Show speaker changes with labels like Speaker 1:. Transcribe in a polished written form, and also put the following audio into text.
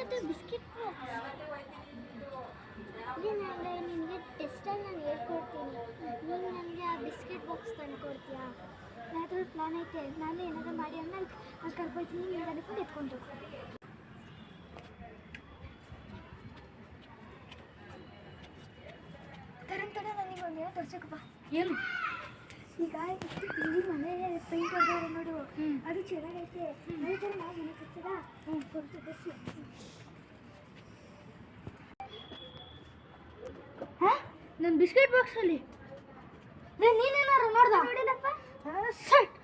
Speaker 1: ಮತ್ತೆ ಬಿಸ್ಕೆಟ್ ನಾನು ನಿನಗೆ ಟೆಸ್ಟಲ್ಲಿ ನಾನು ಹೇಳ್ಕೊಡ್ತೀನಿ, ನೀನು ನನಗೆ ಆ ಬಿಸ್ಕೆಟ್ ಬಾಕ್ಸ್ ತಂದುಕೊಡ್ತೀಯಾ? ನನ್ನ ಹತ್ರ ಪ್ಲಾನ್ ಐತೆ, ನಾನು ಏನಾದರೂ ಮಾಡಿ ಆಮೇಲೆ ಅಲ್ಲಿ ಕರ್ಕೊಳ್ತೀನಿ, ನೀನು ಅದಕ್ಕೆ ಎತ್ಕೊಂಡು ತರ ನನಗೆ ಒಂದು ಏನೋ ತೋರ್ಸಕ್ಕಪ್ಪ.
Speaker 2: ಏನು?
Speaker 1: ಈಗ ಇಲ್ಲಿ ಮನೆ ಪೇಂಟ್ ಹೊಡೆದವ್ರೆ ನೋಡು, ಅದು ಚೆನ್ನಾಗೈತೆ. ಅದೇ ಥರ ನಾವು ಮನೆ ಕಟ್ಟದ ತೋರಿಸಿ.
Speaker 2: ಹಾಂ, ನನ್ನ ಬಿಸ್ಕೆಟ್ ಬಾಕ್ಸಲ್ಲಿ
Speaker 1: ನೀನೇನಾರು ನೋಡ್ದ? ನೋಡಿಲ್ಲಪ್ಪ.
Speaker 2: ಸಟ್